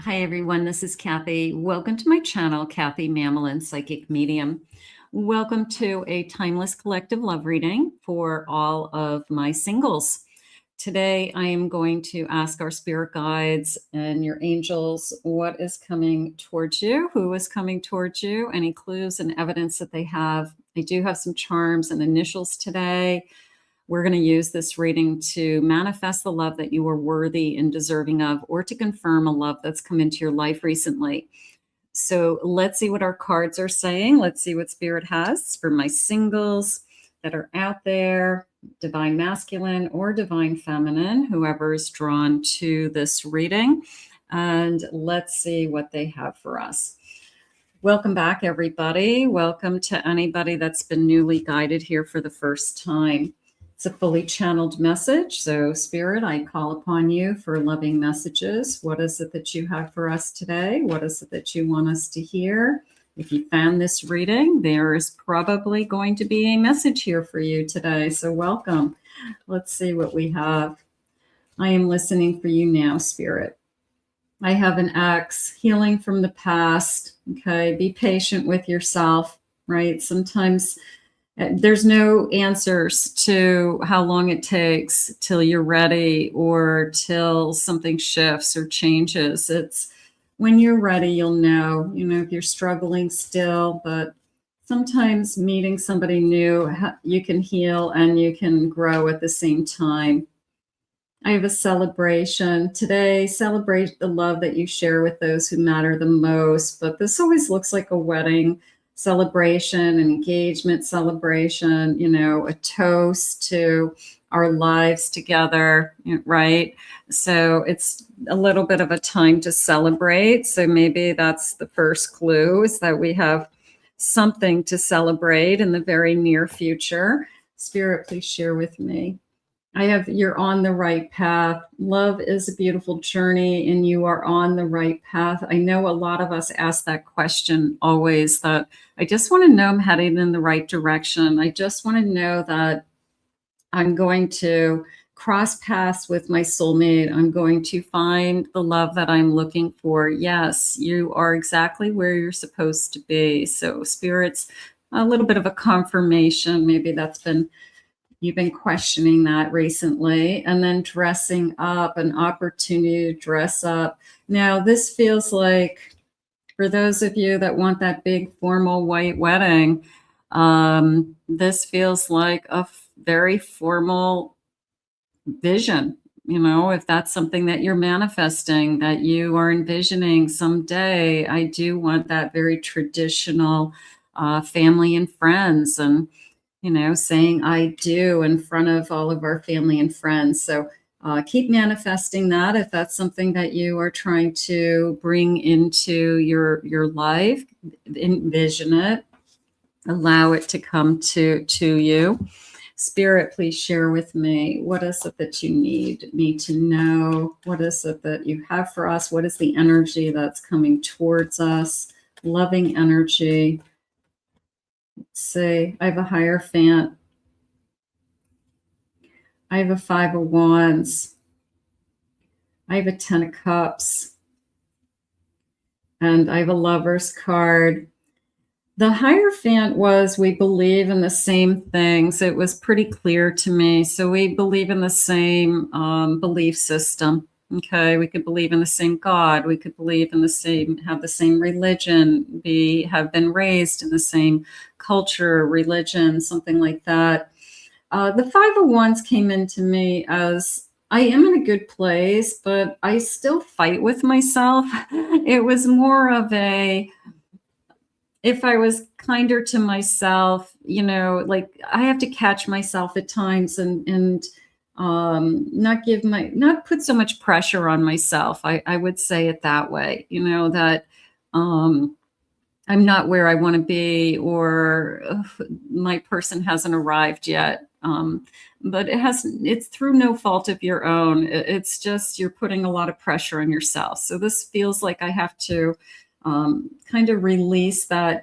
Hi, everyone. This is Kathy. Welcome to my channel, Kathy Mamelin, Psychic Medium. Welcome to a timeless collective love reading for all of my singles. Today, I am going to ask our spirit guides and your angels what is coming towards you, who is coming towards you, any clues and evidence that they have. I do have some charms and initials today. We're going to use this reading to manifest the love that you are worthy and deserving of, or to confirm a love that's come into your life recently. So let's see what our cards are saying. Let's see what Spirit has for my singles that are out there, divine masculine or divine feminine, whoever is drawn to this reading. And let's see what they have for us. Welcome back, everybody. Welcome to anybody that's been newly guided here for the first time. It's a fully channeled message. So Spirit, I call upon you for loving messages. What is it that you have for us today? What is it that you want us to hear? If you found this reading, there is probably going to be a message here for you today. So welcome. Let's see what we have. I am listening for you now, Spirit. I have an ex, healing from the past. Okay, be patient with yourself, right? Sometimes there's no answers to how long it takes till you're ready or till something shifts or changes. It's when you're ready, you'll know, if you're struggling still, but sometimes meeting somebody new, you can heal and you can grow at the same time. I have a celebration today. Celebrate the love that you share with those who matter the most. But this always looks like a wedding celebration, an engagement celebration, a toast to our lives together, right? So it's a little bit of a time to celebrate. So maybe that's the first clue, is that we have something to celebrate in the very near future. Spirit, please share with me. I have, you're on the right path. Love is a beautiful journey and you are on the right path. I know a lot of us ask that question always, that I just want to know I'm heading in the right direction. I just want to know that I'm going to cross paths with my soulmate. I'm going to find the love that I'm looking for. Yes, you are exactly where you're supposed to be. So Spirit's a little bit of a confirmation. Maybe you've been questioning that recently. And then dressing up, an opportunity to dress up. Now, this feels like, for those of you that want that big formal white wedding, this feels like a very formal vision. If that's something that you're manifesting, that you are envisioning someday, I do want that very traditional family and friends, and saying I do in front of all of our family and friends. So keep manifesting that if that's something that you are trying to bring into your life. Envision it, allow it to come to you. Spirit, please share with me, what is it that you need me to know? What is it that you have for us? What is the energy that's coming towards us? Loving energy. Let's see, I have a Hierophant. I have a Five of Wands. I have a Ten of Cups. And I have a Lover's card. The Hierophant was, we believe in the same things. It was pretty clear to me. So we believe in the same belief system. Okay, we could believe in the same God. We could believe in have the same religion, have been raised in the same culture, religion, something like that. The Five of Wands came into me as, I am in a good place, but I still fight with myself. It was more of if I was kinder to myself, like I have to catch myself at times and not put so much pressure on myself. I would say it that way, that I'm not where I want to be, or my person hasn't arrived yet. But it's through no fault of your own. It's just, you're putting a lot of pressure on yourself. So this feels like I have to kind of release the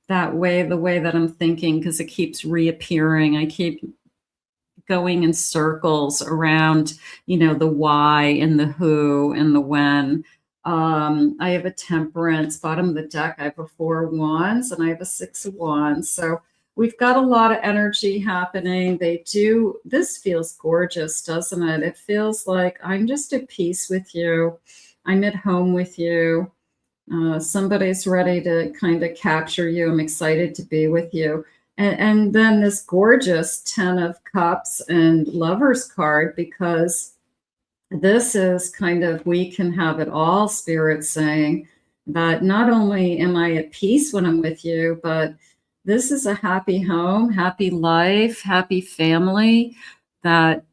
way that I'm thinking, because it keeps reappearing. I keep going in circles around, the why and the who and the when. I have a Temperance. Bottom of the deck, I have a 4 of Wands, and I have a 6 of Wands. So we've got a lot of energy happening. This feels gorgeous, doesn't it? It feels like I'm just at peace with you. I'm at home with you. Somebody's ready to kind of capture you. I'm excited to be with you. And then this gorgeous 10 of Cups and Lovers card, because this is kind of, we can have it all, Spirit saying that not only am I at peace when I'm with you, but this is a happy home, happy life, happy family, that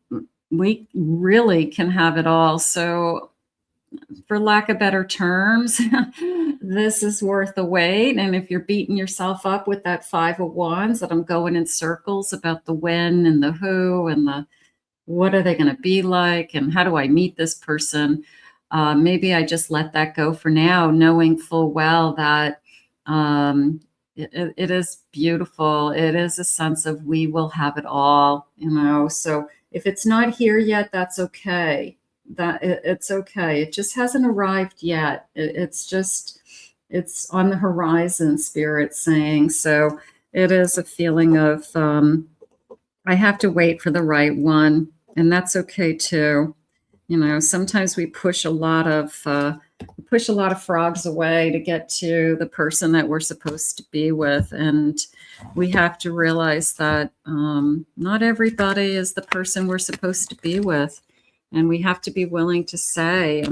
we really can have it all. So for lack of better terms, this is worth the wait. And if you're beating yourself up with that 5 of Wands, that I'm going in circles about the when and the who and the what are they going to be like and how do I meet this person, maybe I just let that go for now, knowing full well that it is beautiful. It is a sense of we will have it all, so if it's not here yet, that's okay. It's okay. It just hasn't arrived yet. It's on the horizon, Spirit saying. So it is a feeling of I have to wait for the right one, and that's okay too. Sometimes we push a lot of frogs away to get to the person that we're supposed to be with, and we have to realize that not everybody is the person we're supposed to be with. And we have to be willing to say,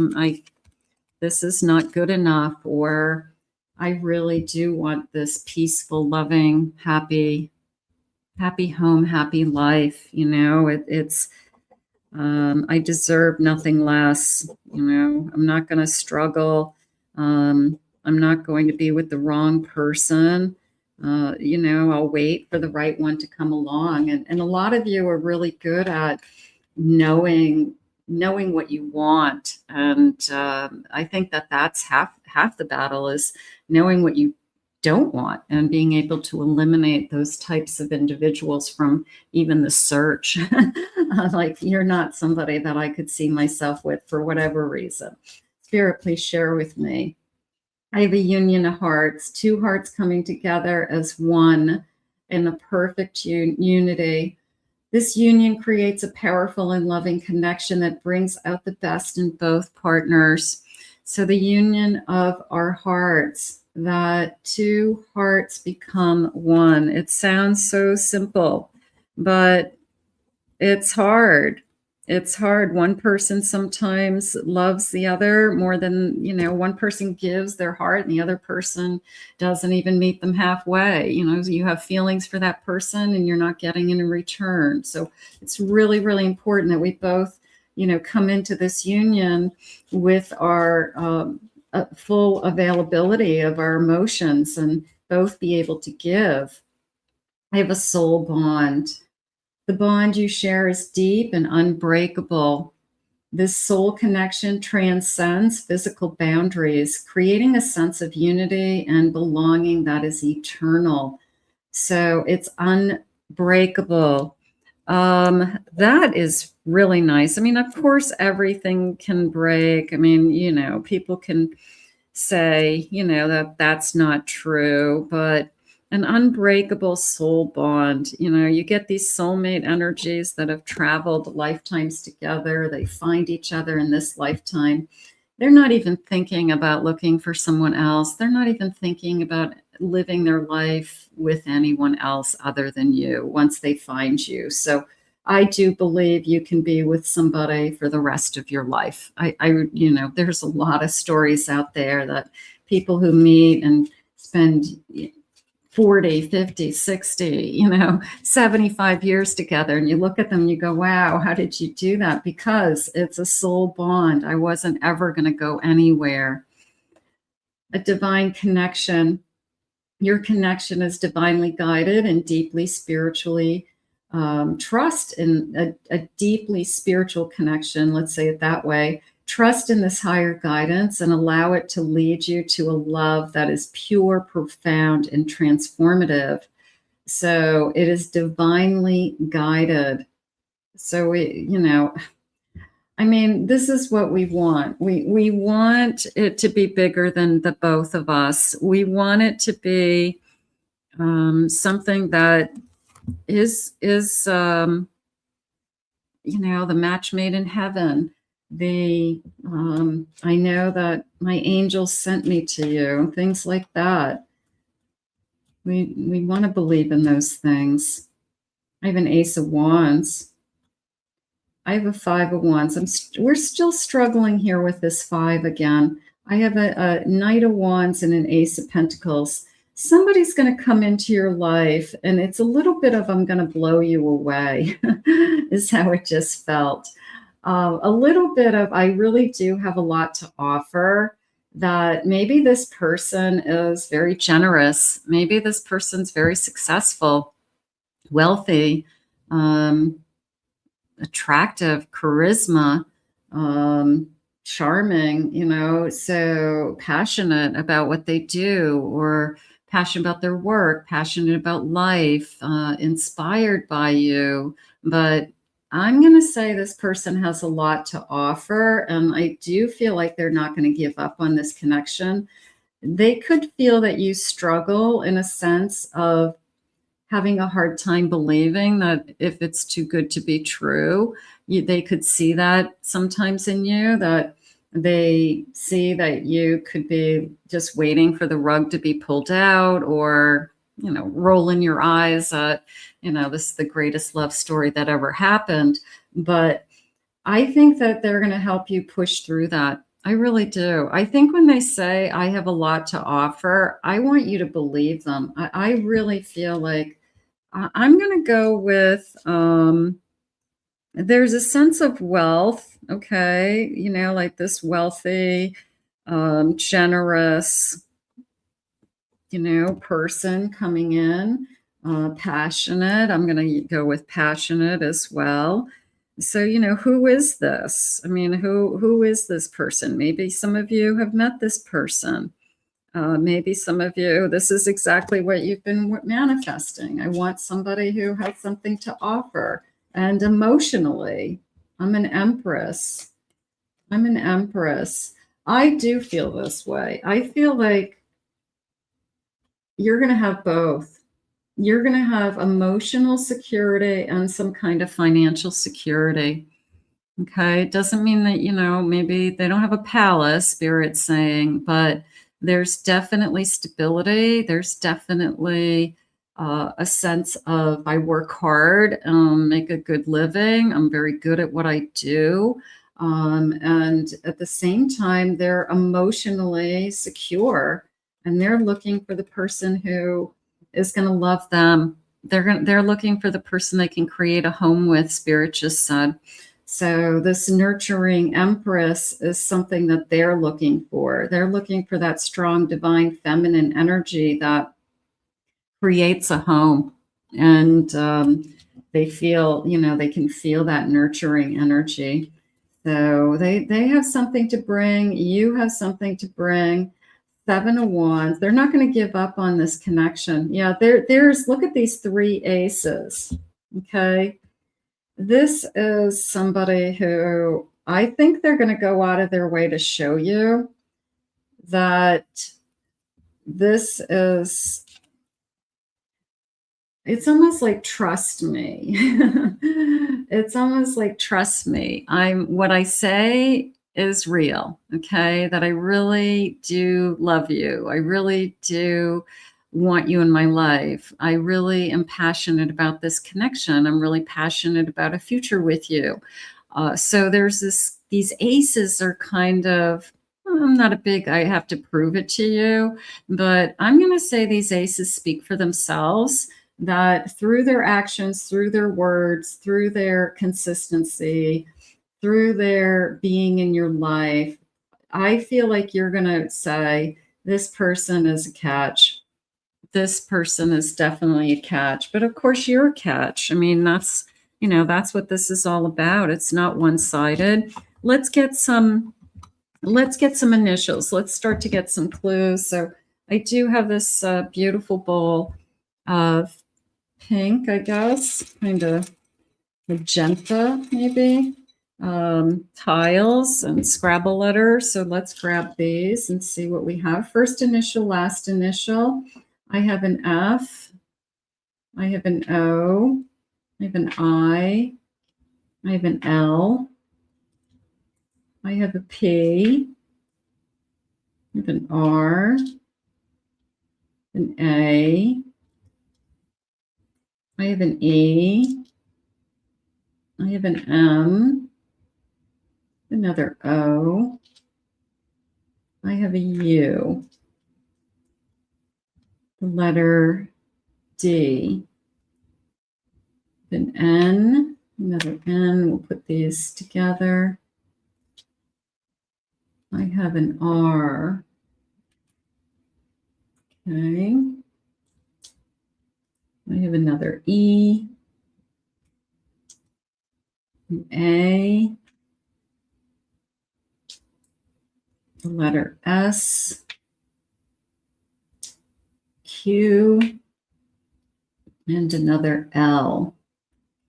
this is not good enough, or I really do want this peaceful, loving, happy home, happy life. I deserve nothing less. I'm not going to struggle. I'm not going to be with the wrong person. I'll wait for the right one to come along. And a lot of you are really good at knowing what you want, and I think that's half the battle, is knowing what you don't want and being able to eliminate those types of individuals from even the search. Like, you're not somebody that I could see myself with for whatever reason. Spirit, please share with me. I have a union of hearts, 2 hearts coming together as one in a perfect unity. This union creates a powerful and loving connection that brings out the best in both partners. So the union of our hearts, that 2 hearts become one. It sounds so simple, but it's hard. It's hard. One person sometimes loves the other more than, one person gives their heart and the other person doesn't even meet them halfway. You have feelings for that person and you're not getting in return. So it's really, really important that we both, come into this union with our full availability of our emotions and both be able to give. I have a soul bond. The bond you share is deep and unbreakable. This soul connection transcends physical boundaries, creating a sense of unity and belonging that is eternal. So it's unbreakable. That is really nice. Of course, everything can break. People can say, that's not true, but an unbreakable soul bond. You get these soulmate energies that have traveled lifetimes together. They find each other in this lifetime. They're not even thinking about looking for someone else. They're not even thinking about living their life with anyone else other than you once they find you. So I do believe you can be with somebody for the rest of your life. There's a lot of stories out there that people who meet and spend 40, 50, 60, 75 years together. And you look at them and you go, wow, how did you do that? Because it's a soul bond. I wasn't ever going to go anywhere. A divine connection. Your connection is divinely guided and deeply spiritually. Trust in a deeply spiritual connection, let's say it that way. Trust in this higher guidance and allow it to lead you to a love that is pure, profound, and transformative. So it is divinely guided. So, I mean, this is what we want. We want it to be bigger than the both of us. We want it to be something that is you know, the match made in heaven. The I know that my angels sent me to you, things like that. We want to believe in those things. I have an Ace of Wands. I have a Five of Wands. We're still struggling here with this five again. I have a Knight of Wands and an Ace of Pentacles. Somebody's going to come into your life, and it's a little bit of I'm going to blow you away, is how it just felt. A little bit of I really do have a lot to offer, that maybe this person is very generous. Maybe this person's very successful, wealthy, attractive, charisma, charming, you know, so passionate about what they do, or passionate about their work, passionate about life, inspired by you. But I'm going to say this person has a lot to offer, and I do feel like they're not going to give up on this connection. They could feel that you struggle in a sense of having a hard time believing that if it's too good to be true. They could see that sometimes in you, that they see that you could be just waiting for the rug to be pulled out, or, you know, rolling your eyes at, you know, this is the greatest love story that ever happened. But I think that they're going to help you push through that. I really do. I think when they say, I have a lot to offer, I want you to believe them. I really feel like I'm going to go with, there's a sense of wealth. Okay. You know, like this wealthy, generous, you know, person coming in, passionate. I'm going to go with passionate as well. So, you know, who is this? I mean, who is this person? Maybe some of you have met this person. Maybe some of you, this is exactly what you've been manifesting. I want somebody who has something to offer. And emotionally, I'm an Empress. I'm an Empress. I do feel this way. I feel like you're going to have both. You're going to have emotional security and some kind of financial security. Okay. It doesn't mean that, you know, maybe they don't have a palace, Spirit's saying, but there's definitely stability. There's definitely a sense of I work hard, make a good living. I'm very good at what I do. And at the same time, they're emotionally secure, and they're looking for the person who is going to love them. They're looking for the person they can create a home with, Spirit just said. So this nurturing Empress is something that they're looking for. They're looking for that strong, divine, feminine energy that creates a home. And they feel, you know, they can feel that nurturing energy. So they have something to bring. You have something to bring. Seven of Wands. They're not going to give up on this connection. Yeah, there's, look at these three aces. Okay. This is somebody who I think they're going to go out of their way to show you that this is, it's almost like, trust me. It's almost like, trust me. What I say is real. Okay. That I really do love you. I really do want you in my life. I really am passionate about this connection. I'm really passionate about a future with you. So there's these aces are kind of, I'm not a big, I have to prove it to you, but I'm going to say these aces speak for themselves, that through their actions, through their words, through their consistency, through their being in your life, I feel like you're going to say, this person is a catch. This person is definitely a catch. But of course you're a catch. I mean, that's, you know, that's what this is all about. It's not one-sided. Let's get some initials. Let's start to get some clues. So I do have this beautiful bowl of pink, I guess, kind of magenta, maybe. tiles and Scrabble letters. So let's grab these and see what we have. First initial, last initial. I have an F. I have an O. I have an I. I have an L. I have a P. I have an R. An A. I have an E. I have an M. Another O. I have a U. The letter D. An N. Another N. We'll put these together. I have an R. Okay. I have another E. An A. The letter S. Q. And another L.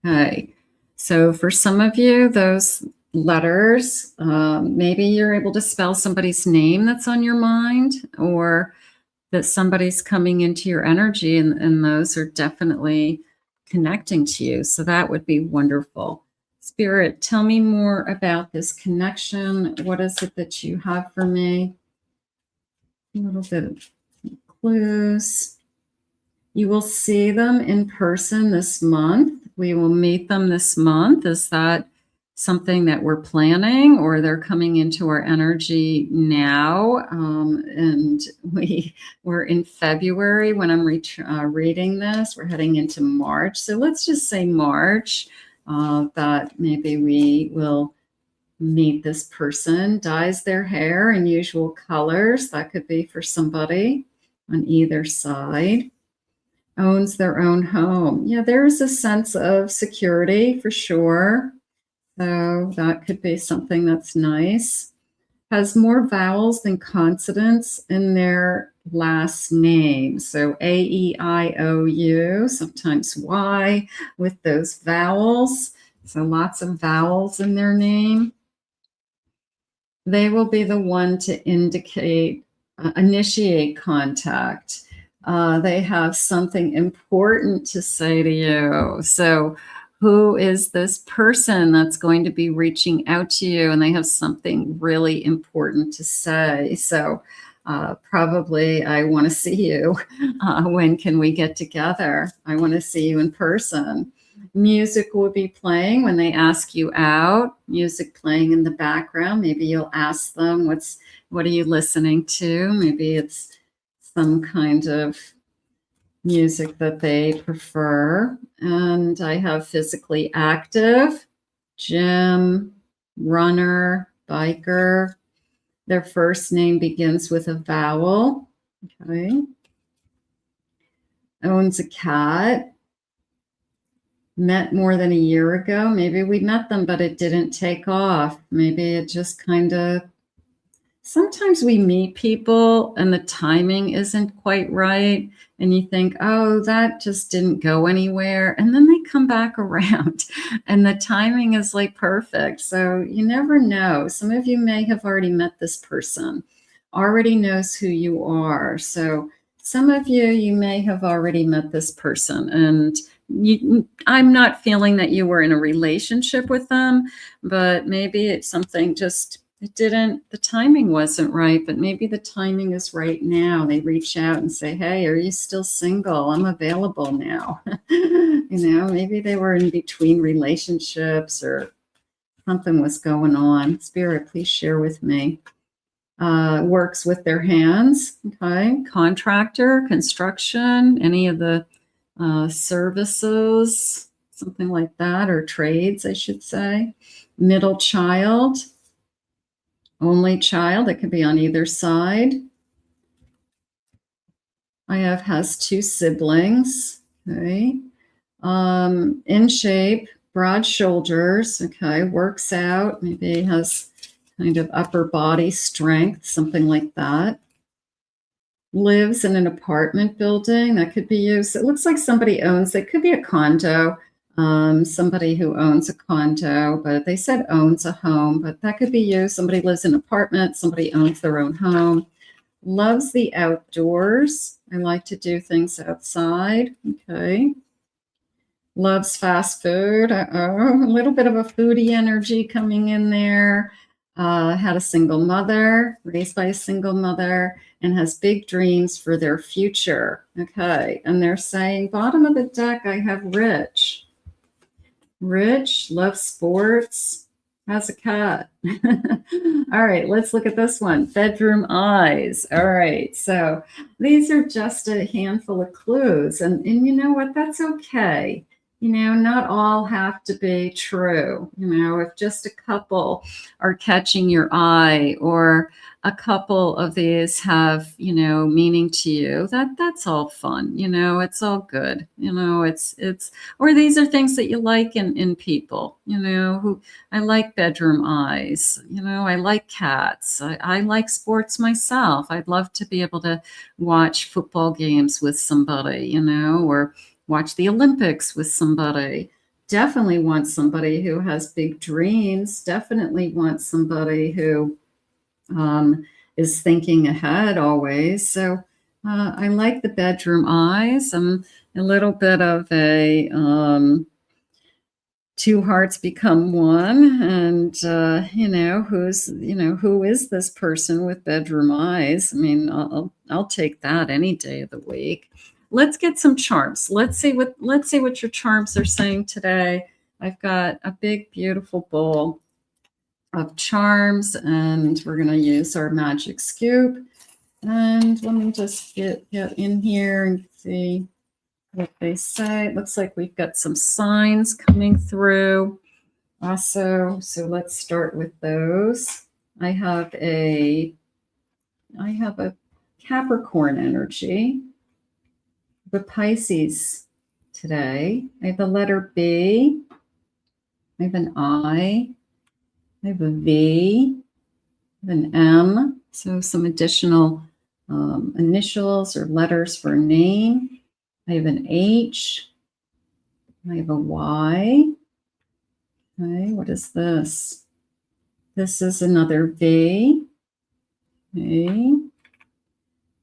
Okay. So for some of you, those letters, maybe you're able to spell somebody's name that's on your mind, or that somebody's coming into your energy, and those are definitely connecting to you. So that would be wonderful. Spirit, tell me more about this connection. What is it that you have for me? A little bit of clues. You will see them in person this month. We will meet them this month. Is that something that we're planning, or they're coming into our energy now? And we're in February when I'm reading this. We're heading into March. So let's just say March, that maybe we will meet this person. Dyes their hair in usual colors. That could be for somebody on either side. Owns their own home. Yeah, there's a sense of security for sure. So that could be something that's nice. Has more vowels than consonants in their last name. So A, E, I, O, U, sometimes Y with those vowels. So lots of vowels in their name. They will be the one to initiate contact. They have something important to say to you. So who is this person that's going to be reaching out to you? And they have something really important to say. So probably, I want to see you. When can we get together? I want to see you in person. Music will be playing when they ask you out. Music playing in the background. Maybe you'll ask them, what are you listening to? Maybe it's some kind of music that they prefer. And I have physically active, gym, runner, biker. Their first name begins with a vowel. Okay. Owns a cat. Met more than a year ago. Maybe we met them, but it didn't take off. Maybe it just kind of, sometimes we meet people and the timing isn't quite right. And you think, oh, that just didn't go anywhere. And then they come back around and the timing is like perfect. So you never know. Some of you may have already met this person, already knows who you are. So some of you may have already met this person, and I'm not feeling that you were in a relationship with them, but maybe it's something the timing wasn't right, but maybe the timing is right now. They reach out and say, hey, are you still single? I'm available now. Maybe they were in between relationships or something was going on. Spirit, please share with me. Works with their hands. Okay. Contractor, construction, any of the services, something like that, or trades, I should say. Middle child. Only child, it could be on either side. Has 2 siblings. Okay. In shape, broad shoulders. Okay. Works out. Maybe has kind of upper body strength, something like that. Lives in an apartment building. That could be used. It looks like somebody owns, it could be a condo. Somebody who owns a condo, but they said owns a home, but that could be you. Somebody lives in an apartment, somebody owns their own home. Loves the outdoors. I like to do things outside. Okay. Loves fast food. Uh-oh, a little bit of a foodie energy coming in there. Had a single mother, raised by a single mother, and has big dreams for their future. Okay. And they're saying, bottom of the deck, I have rich. Rich, loves sports, has a cat. All right, let's look at this one. Bedroom eyes. All right, so these are just a handful of clues. And you know what? That's okay. You know, not all have to be true. You know, if just a couple are catching your eye, or a couple of these have, you know, meaning to you, that's all fun. You know, it's all good. You know, it's or these are things that you like in people. You know, who I like bedroom eyes. You know, I like cats. I like sports myself. I'd love to be able to watch football games with somebody. You know, or watch the Olympics with somebody. Definitely want somebody who has big dreams. Definitely want somebody who is thinking ahead always. So I like the bedroom eyes. I'm a little bit of a two hearts become one. And, you know, who is this person with bedroom eyes? I mean, I'll take that any day of the week. Let's get some charms. Let's see what your charms are saying today. I've got a big, beautiful bowl of charms, and we're going to use our magic scoop. And let me just get in here and see what they say. It looks like we've got some signs coming through also. So let's start with those. I have a Capricorn energy, the Pisces today. I have the letter B. I have an I. I have a V. I have an M. So some additional initials or letters for a name. I have an H. I have a Y. Okay, what is this? This is another V. Okay.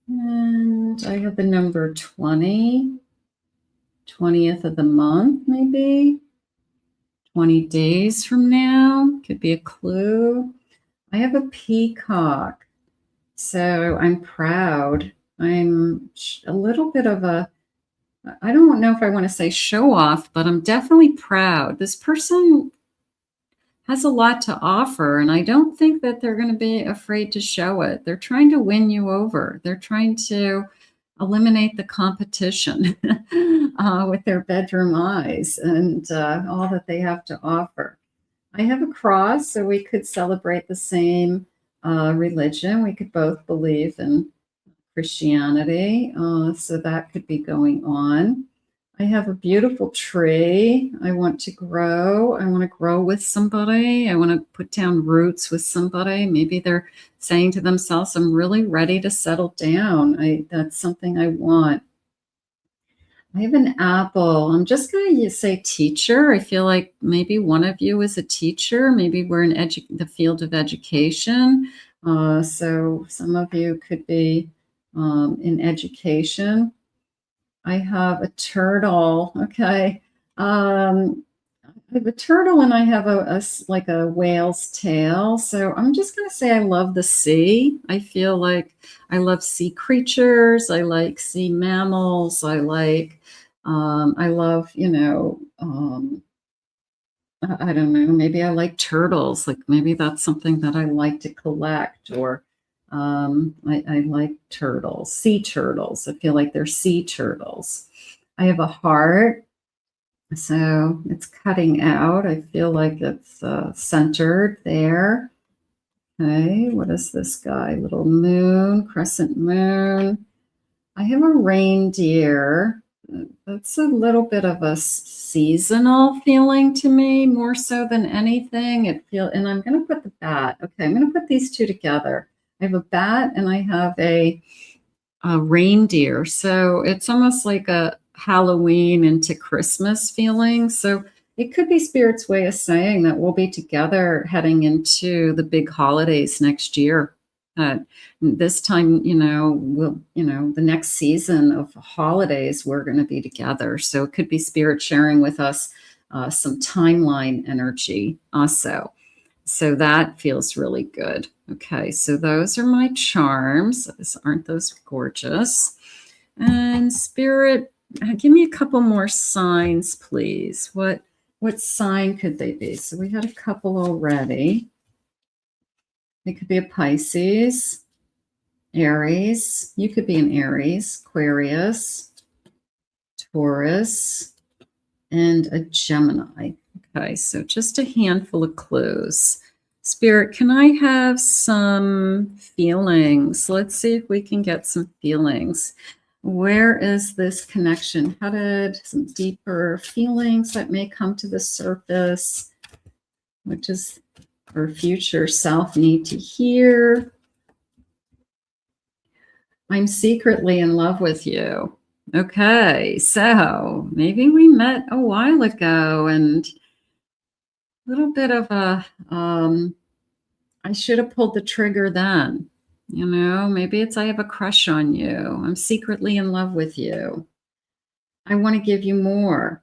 And I have the number 20. 20th of the month, maybe. 20 days from now. Could be a clue. I have a peacock. So I'm proud. I'm a little bit of a, I don't know if I want to say show off, but I'm definitely proud. This person has a lot to offer, and I don't think that they're going to be afraid to show it. They're trying to win you over. They're trying to eliminate the competition with their bedroom eyes and all that they have to offer. I have a cross, so we could celebrate the same religion. We could both believe in Christianity, so that could be going on. I have a beautiful tree. I want to grow. I want to grow with somebody. I want to put down roots with somebody. Maybe they're saying to themselves, I'm really ready to settle down. That's something I want. I have an apple. I'm just going to say teacher. I feel like maybe one of you is a teacher. Maybe we're in the field of education. So some of you could be in education. I have a turtle. Okay. I have a turtle, and I have like a whale's tail. So I'm just going to say I love the sea. I feel like I love sea creatures. I like sea mammals. I love, I don't know, maybe I like turtles. Like maybe that's something that I like to collect, or I like turtles, sea turtles. I feel like they're sea turtles. I have a heart. So it's cutting out. I feel like it's centered there. Okay, what is this guy? Little moon, crescent moon. I have a reindeer. That's a little bit of a seasonal feeling to me, more so than anything. And I'm going to put the bat. Okay, I'm going to put these two together. I have a bat and I have a reindeer. So it's almost like a Halloween into Christmas feeling. So it could be Spirit's way of saying that we'll be together heading into the big holidays next year. This time, the next season of holidays, we're going to be together. So it could be Spirit sharing with us some timeline energy also. So that feels really good. Okay, so those are my charms. Aren't those gorgeous? And Spirit, give me a couple more signs, please. What sign could they be? So we had a couple already. It could be a Pisces, Aries. You could be an Aries, Aquarius, Taurus, and a Gemini. Okay, so just a handful of clues. Spirit, can I have some feelings? Let's see if we can get some feelings. Where is this connection headed? Some deeper feelings that may come to the surface. What does our future self need to hear? I'm secretly in love with you. Okay, so maybe we met a while ago and a little bit of a, I should have pulled the trigger then. Maybe it's I have a crush on you. I'm secretly in love with you. I want to give you more.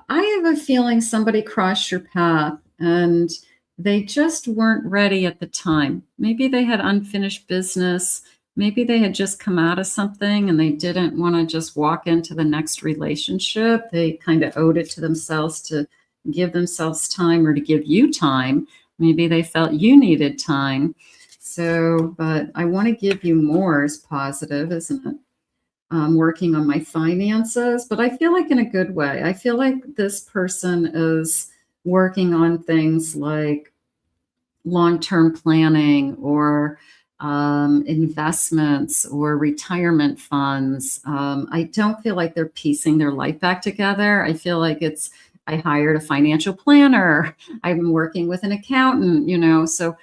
I have a feeling somebody crossed your path and they just weren't ready at the time. Maybe they had unfinished business. Maybe they had just come out of something and they didn't want to just walk into the next relationship. They kind of owed it to themselves to give themselves time or to give you time. Maybe they felt you needed time. So, but I want to give you more is positive, isn't it? I'm working on my finances, but I feel like in a good way. I feel like this person is working on things like long-term planning or investments or retirement funds. I don't feel like they're piecing their life back together. I feel like I hired a financial planner. I'm working with an accountant, so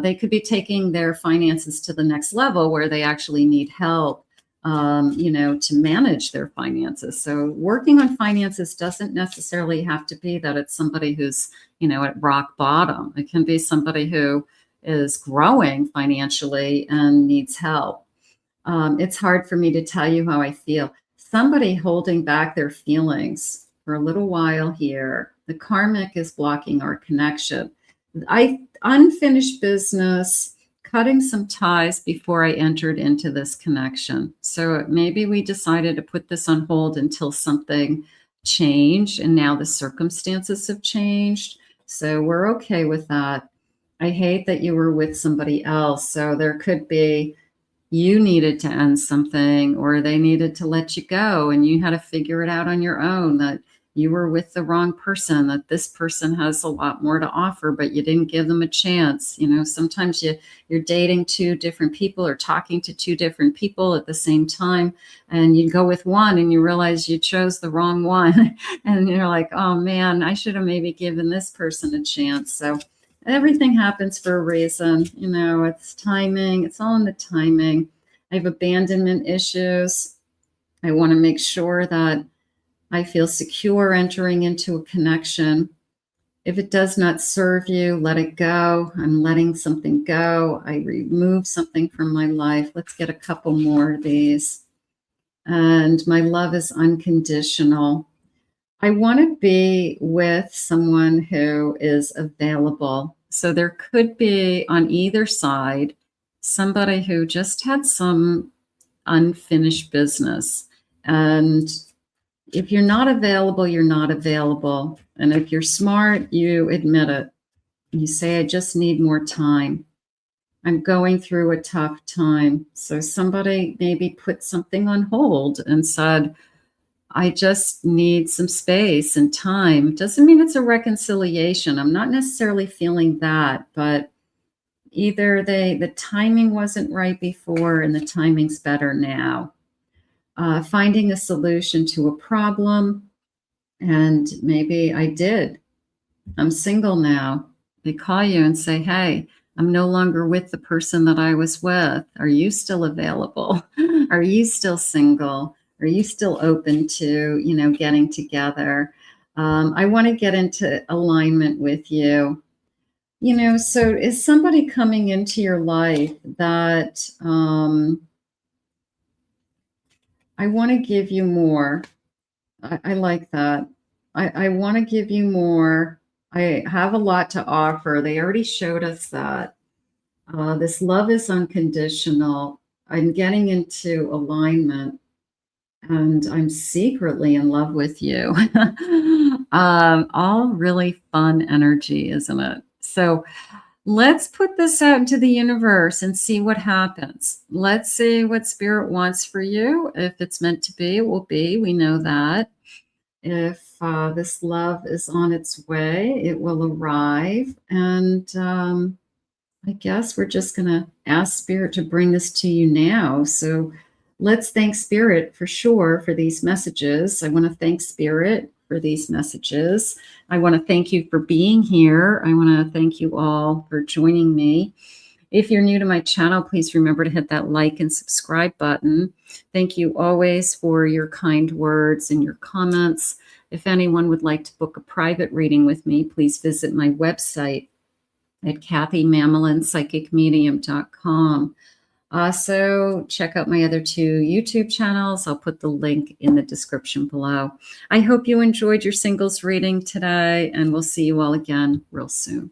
they could be taking their finances to the next level where they actually need help, to manage their finances. So working on finances doesn't necessarily have to be that it's somebody who's, at rock bottom. It can be somebody who is growing financially and needs help. It's hard for me to tell you how I feel. Somebody holding back their feelings for a little while here. The karmic is blocking our connection. Unfinished business, cutting some ties before I entered into this connection. So maybe we decided to put this on hold until something changed, and now the circumstances have changed. So we're okay with that. I hate that you were with somebody else. So there could be you needed to end something or they needed to let you go and you had to figure it out on your own, that you were with the wrong person, that this person has a lot more to offer, but you didn't give them a chance. Sometimes you're dating two different people or talking to two different people at the same time, and you go with one and you realize you chose the wrong one. And you're like, oh man, I should have maybe given this person a chance. So everything happens for a reason. It's timing. It's all in the timing. I have abandonment issues. I want to make sure that I feel secure entering into a connection. If it does not serve you, let it go. I'm letting something go. I remove something from my life. Let's get a couple more of these. And my love is unconditional. I want to be with someone who is available. So there could be on either side somebody who just had some unfinished business. And if you're not available, you're not available. And if you're smart, you admit it. You say, I just need more time. I'm going through a tough time. So somebody maybe put something on hold and said, I just need some space and time. Doesn't mean it's a reconciliation. I'm not necessarily feeling that, but either the timing wasn't right before and the timing's better now. Finding a solution to a problem. And maybe I did. I'm single now. They call you and say, hey, I'm no longer with the person that I was with. Are you still available? Are you still single? Are you still open to, you know, getting together? I want to get into alignment with you. You know, so is somebody coming into your life that I want to give you more? I like that. I want to give you more. I have a lot to offer. They already showed us that. This love is unconditional. I'm getting into alignment and I'm secretly in love with you. All really fun energy, isn't it? So let's put this out into the universe and see what happens. Let's see what spirit wants for you. If it's meant to be, it will be. We know that. If this love is on its way, it will arrive. And I guess we're just going to ask Spirit to bring this to you now. So let's thank Spirit for sure for these messages. I want to thank Spirit for these messages. I want to thank you for being here. I want to thank you all for joining me. If you're new to my channel, please remember to hit that like and subscribe button. Thank you always for your kind words and your comments. If anyone would like to book a private reading with me, please visit my website at kathymamolinspsychicmedium.com. Also, check out my other 2 YouTube channels. I'll put the link in the description below. I hope you enjoyed your singles reading today, and we'll see you all again real soon.